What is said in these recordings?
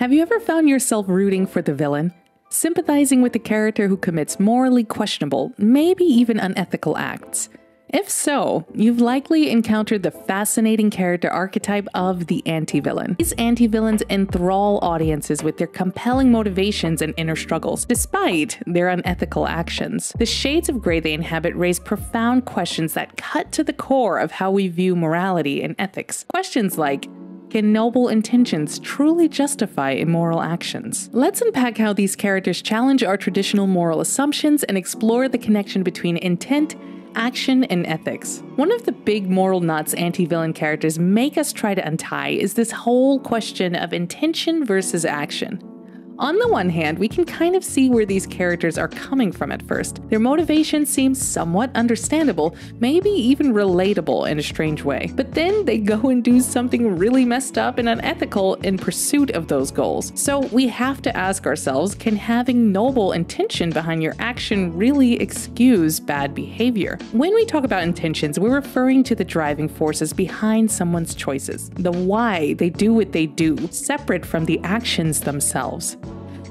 Have you ever found yourself rooting for the villain? Sympathizing with the character who commits morally questionable, maybe even unethical acts? If so, you've likely encountered the fascinating character archetype of the anti-villain. These anti-villains enthrall audiences with their compelling motivations and inner struggles, despite their unethical actions. The shades of gray they inhabit raise profound questions that cut to the core of how we view morality and ethics. Questions like, can noble intentions truly justify immoral actions? Let's unpack how these characters challenge our traditional moral assumptions and explore the connection between intent, action, and ethics. One of the big moral nuts anti-villain characters make us try to untie is this whole question of intention versus action. On the one hand, we can kind of see where these characters are coming from at first. Their motivation seems somewhat understandable, maybe even relatable in a strange way. But then they go and do something really messed up and unethical in pursuit of those goals. So we have to ask ourselves, can having noble intention behind your action really excuse bad behavior? When we talk about intentions, we're referring to the driving forces behind someone's choices, the why they do what they do, separate from the actions themselves.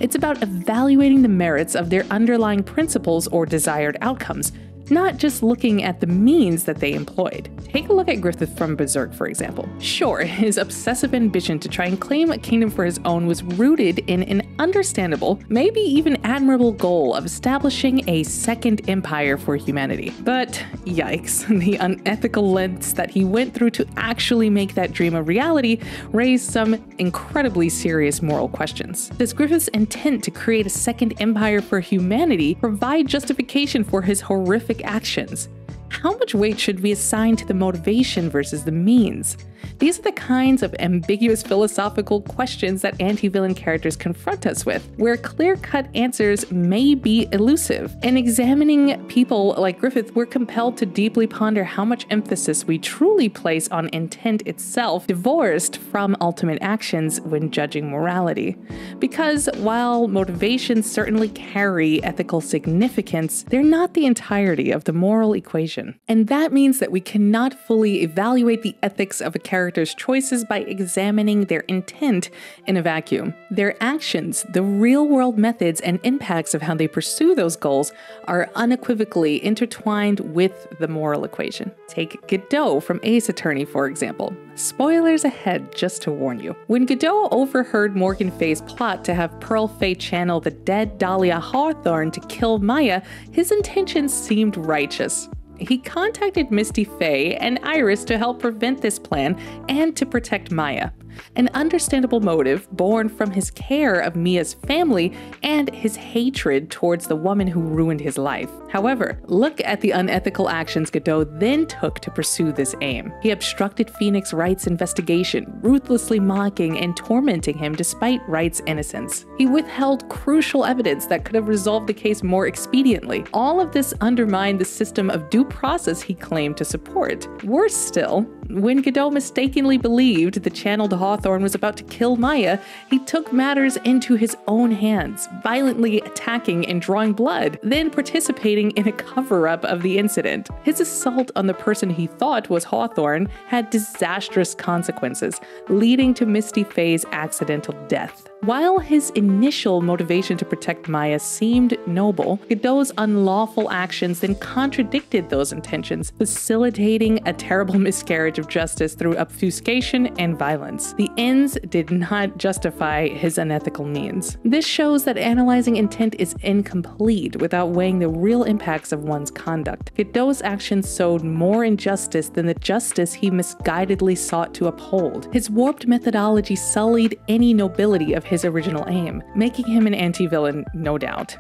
It's about evaluating the merits of their underlying principles or desired outcomes, not just looking at the means that they employed. Take a look at Griffith from Berserk, for example. Sure, his obsessive ambition to try and claim a kingdom for his own was rooted in an understandable, maybe even admirable goal of establishing a second empire for humanity. But yikes, the unethical lengths that he went through to actually make that dream a reality raised some incredibly serious moral questions. Does Griffith's intent to create a second empire for humanity provide justification for his horrific actions? How much weight should we assign to the motivation versus the means? These are the kinds of ambiguous philosophical questions that anti-villain characters confront us with, where clear-cut answers may be elusive. In examining people like Griffith, we're compelled to deeply ponder how much emphasis we truly place on intent itself, divorced from ultimate actions when judging morality. Because while motivations certainly carry ethical significance, they're not the entirety of the moral equation. And that means that we cannot fully evaluate the ethics of a character's choices by examining their intent in a vacuum. Their actions, the real-world methods and impacts of how they pursue those goals are unequivocally intertwined with the moral equation. Take Godot from Ace Attorney, for example. Spoilers ahead, just to warn you. When Godot overheard Morgan Fay's plot to have Pearl Fay channel the dead Dahlia Hawthorne to kill Maya, his intentions seemed righteous. He contacted Misty Fay and Iris to help prevent this plan and to protect Maya. An understandable motive born from his care of Mia's family and his hatred towards the woman who ruined his life. However, look at the unethical actions Godot then took to pursue this aim. He obstructed Phoenix Wright's investigation, ruthlessly mocking and tormenting him despite Wright's innocence. He withheld crucial evidence that could have resolved the case more expediently. All of this undermined the system of due process he claimed to support. Worse still, when Godot mistakenly believed the channeled Hawthorne was about to kill Maya, he took matters into his own hands, violently attacking and drawing blood, then participating in a cover-up of the incident. His assault on the person he thought was Hawthorne had disastrous consequences, leading to Misty Fay's accidental death. While his initial motivation to protect Maya seemed noble, Godot's unlawful actions then contradicted those intentions, facilitating a terrible miscarriage of justice through obfuscation and violence. The ends did not justify his unethical means. This shows that analyzing intent is incomplete without weighing the real impacts of one's conduct. Godot's actions sowed more injustice than the justice he misguidedly sought to uphold. His warped methodology sullied any nobility of his original aim, making him an anti-villain, no doubt.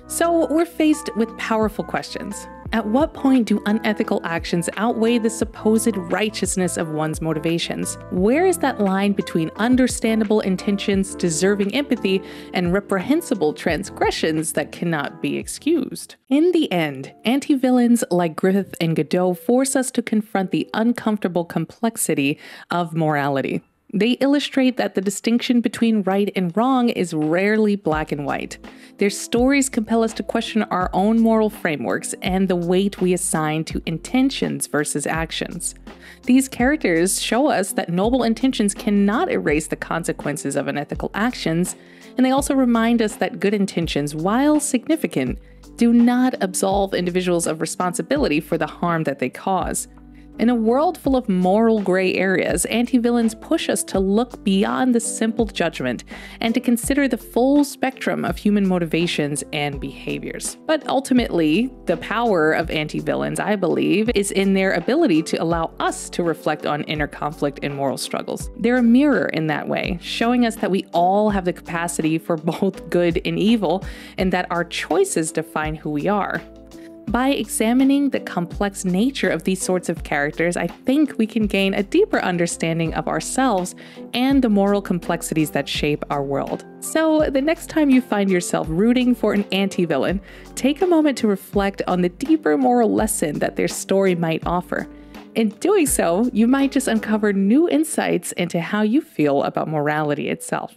So we're faced with powerful questions. At what point do unethical actions outweigh the supposed righteousness of one's motivations? Where is that line between understandable intentions deserving empathy and reprehensible transgressions that cannot be excused? In the end, anti-villains like Griffith and Godot force us to confront the uncomfortable complexity of morality. They illustrate that the distinction between right and wrong is rarely black and white. Their stories compel us to question our own moral frameworks and the weight we assign to intentions versus actions. These characters show us that noble intentions cannot erase the consequences of unethical actions, and they also remind us that good intentions, while significant, do not absolve individuals of responsibility for the harm that they cause. In a world full of moral gray areas, anti-villains push us to look beyond the simple judgment and to consider the full spectrum of human motivations and behaviors. But ultimately, the power of anti-villains, I believe, is in their ability to allow us to reflect on inner conflict and moral struggles. They're a mirror in that way, showing us that we all have the capacity for both good and evil, and that our choices define who we are. By examining the complex nature of these sorts of characters, I think we can gain a deeper understanding of ourselves and the moral complexities that shape our world. So the next time you find yourself rooting for an anti-villain, take a moment to reflect on the deeper moral lesson that their story might offer. In doing so, you might just uncover new insights into how you feel about morality itself.